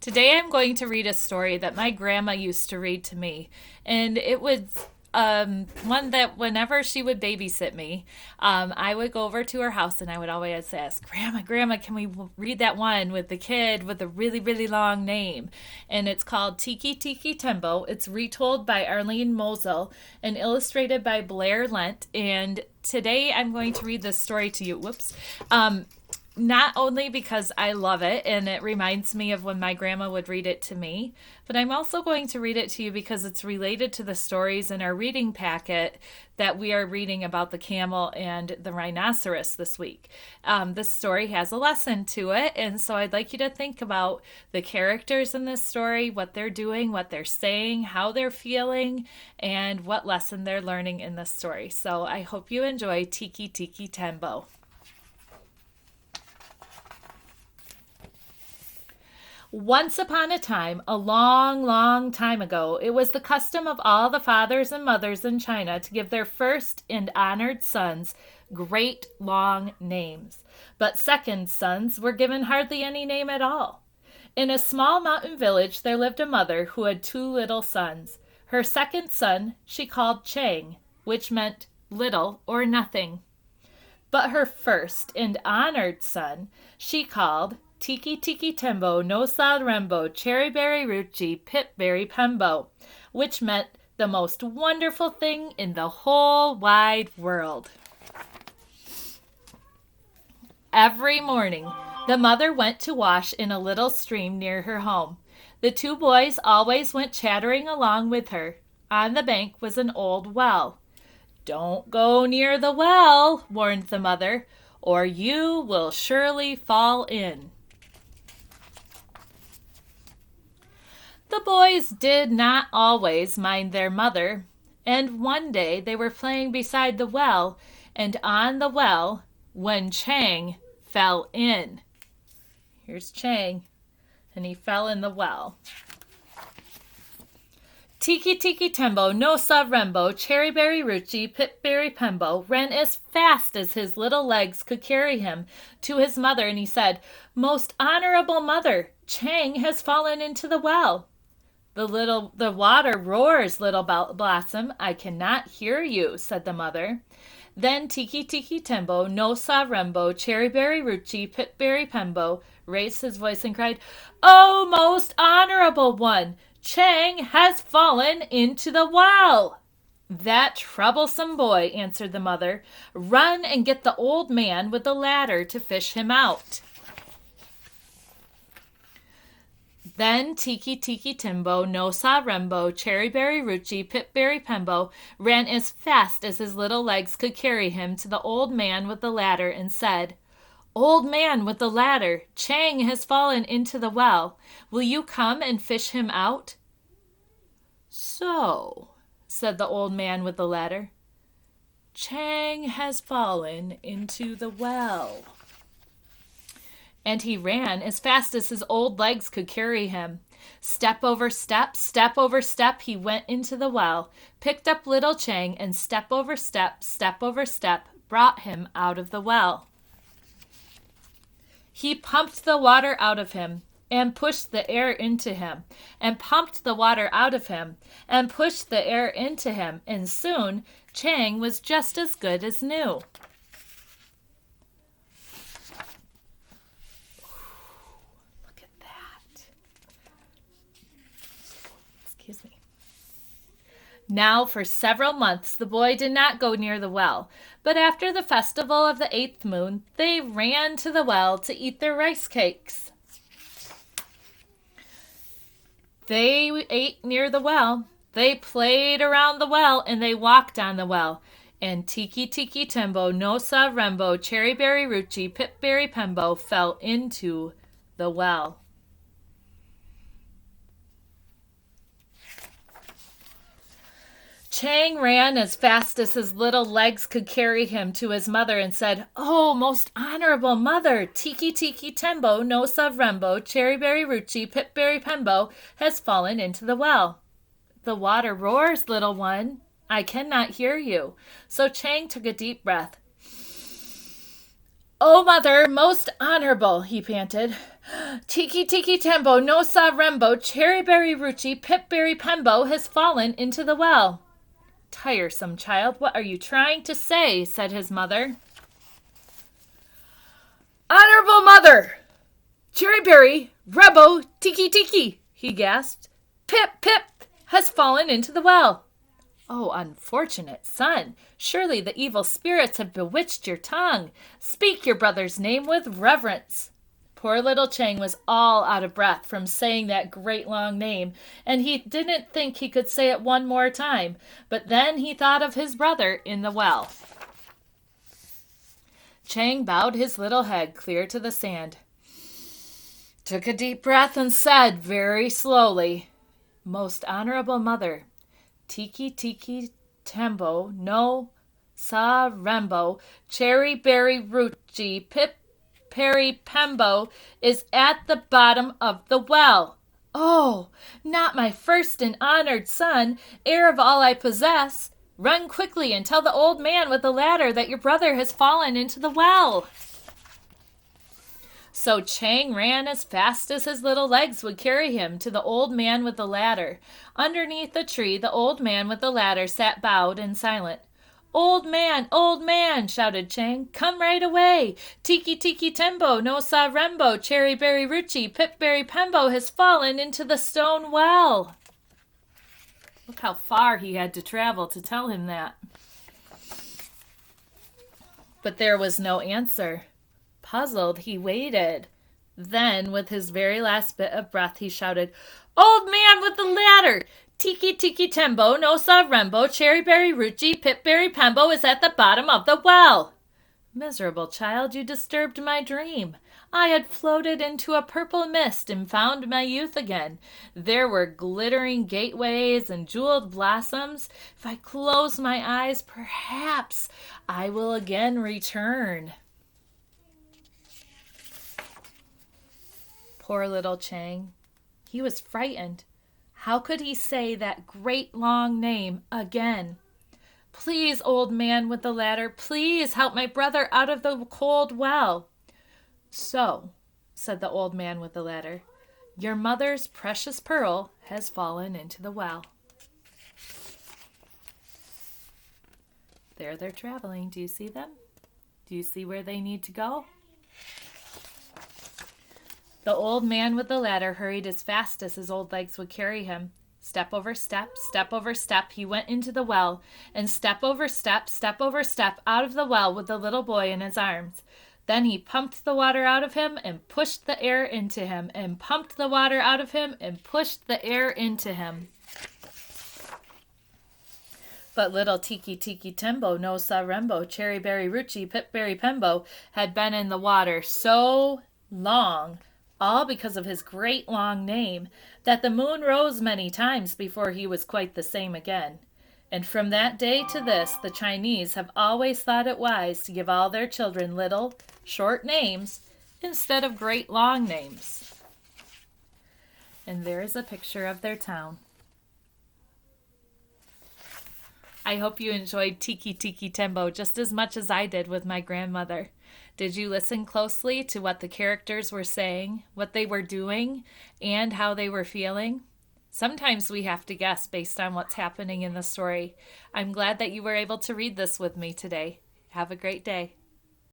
Today I'm going to read a story that my grandma used to read to me. And it was one that whenever she would babysit me, I would go over to her house and I would always ask, Grandma, can we read that one with the kid with a really, really long name? And it's called Tiki Tiki Tembo. It's retold by Arlene Mosel and illustrated by Blair Lent. And today I'm going to read this story to you. Whoops. Not only because I love it and it reminds me of when my grandma would read it to me, but I'm also going to read it to you because it's related to the stories in our reading packet that we are reading about the camel and the rhinoceros this week. This story has a lesson to it, and so I'd like you to think about the characters in this story, what they're doing, what they're saying, how they're feeling, and what lesson they're learning in this story. So I hope you enjoy Tiki Tiki Tembo. Once upon a time, a long, long time ago, it was the custom of all the fathers and mothers in China to give their first and honored sons great long names. But second sons were given hardly any name at all. In a small mountain village, there lived a mother who had two little sons. Her second son she called Chang, which meant little or nothing. But her first and honored son she called Tiki Tiki Tembo, no Sal Rembo, Cherry Berry Ruchi, Pip Berry Pembo, which meant the most wonderful thing in the whole wide world. Every morning, the mother went to wash in a little stream near her home. The two boys always went chattering along with her. On the bank was an old well. "Don't go near the well," warned the mother, "or you will surely fall in." The boys did not always mind their mother, and one day they were playing beside the well, and on the well, when Chang fell in. Here's Chang, and he fell in the well. Tiki Tiki Tembo, no Sa Rembo, Cherry Berry Ruchi, Pip Berry Pembo ran as fast as his little legs could carry him to his mother, and he said, "Most honorable mother, Chang has fallen into the well." The water roars, little blossom. I cannot hear you," said the mother. Then Tiki Tiki Tembo, no Sa Rembo, Cherry Berry Ruchi, Pip Berry Pembo raised his voice and cried, "Oh, most honorable one, Chang has fallen into the well." "That troublesome boy," answered the mother. "Run and get the old man with the ladder to fish him out." Then Tiki Tiki Tembo, no Sa Rembo, Cherry Berry Ruchi, Pip Berry Pembo ran as fast as his little legs could carry him to the old man with the ladder and said, "Old man with the ladder, Chang has fallen into the well. Will you come and fish him out?" "So," said the old man with the ladder, "Chang has fallen into the well." And he ran as fast as his old legs could carry him. Step over step, he went into the well, picked up little Chang, and step over step, brought him out of the well. He pumped the water out of him, and pushed the air into him, and pumped the water out of him, and pushed the air into him, and soon Chang was just as good as new. Now for several months the boy did not go near the well, but after the festival of the 8th moon, they ran to the well to eat their rice cakes. They ate near the well, they played around the well, and they walked on the well. And Tiki Tiki Tembo, no Sa Rembo, Cherry Berry Ruchi, Pip Berry Pembo fell into the well. Chang ran as fast as his little legs could carry him to his mother and said, "Oh, most honorable mother, Tiki Tiki Tembo, no Sa Rembo, Cherry Berry Ruchi, Pip Berry Pembo has fallen into the well." "The water roars, little one. I cannot hear you." So Chang took a deep breath. Oh, mother, most honorable, he panted. Tiki Tiki Tembo, no sa rembo, cherryberry ruchi, pipberry pembo has fallen into the well. Tiresome child, what are you trying to say? Said his mother. Honorable mother! Cherryberry, rebo, tiki tiki, he gasped. Pip, pip, has fallen into the well. Oh, unfortunate son, surely the evil spirits have bewitched your tongue. Speak your brother's name with reverence. Poor little Chang was all out of breath from saying that great long name, and he didn't think he could say it one more time, but then he thought of his brother in the well. Chang bowed his little head clear to the sand, took a deep breath, and said very slowly, Most honorable mother, Tiki Tiki Tembo, no sa rembo, cherry berry ruchi, pip perry pembo is at the bottom of the well. Oh, not my first and honored son, heir of all I possess. Run quickly and tell the old man with the ladder that your brother has fallen into the well. So Chang ran as fast as his little legs would carry him to the old man with the ladder. Underneath the tree, the old man with the ladder sat bowed and silent. Old man, shouted Chang, come right away. Tiki Tiki Tembo, no sa rembo, cherry berry ruchi, pipberry pembo has fallen into the stone well. Look how far he had to travel to tell him that. But there was no answer. Puzzled, he waited. Then, with his very last bit of breath, he shouted, Old man with the ladder! Tiki Tiki Tembo, no sa rembo, cherryberry ruchi, pipberry pembo is at the bottom of the well. Miserable child, you disturbed my dream. I had floated into a purple mist and found my youth again. There were glittering gateways and jeweled blossoms. If I close my eyes, perhaps I will again return. Poor little Chang. He was frightened. How could he say that great long name again? Please, old man with the ladder, please help my brother out of the cold well. So, said the old man with the ladder, your mother's precious pearl has fallen into the well. There they're traveling. Do you see them? Do you see where they need to go? The old man with the ladder hurried as fast as his old legs would carry him. Step over step, he went into the well, and step over step out of the well with the little boy in his arms. Then he pumped the water out of him and pushed the air into him, and pumped the water out of him and pushed the air into him. But little Tiki Tiki Tembo, no sa rembo, cherryberry ruchi, pipberry pembo had been in the water so long, all because of his great long name, that the moon rose many times before he was quite the same again. And from that day to this, the Chinese have always thought it wise to give all their children little, short names instead of great long names. And there is a picture of their town. I hope you enjoyed Tiki Tiki Tembo just as much as I did with my grandmother. Did you listen closely to what the characters were saying, what they were doing, and how they were feeling? Sometimes we have to guess based on what's happening in the story. I'm glad that you were able to read this with me today. Have a great day.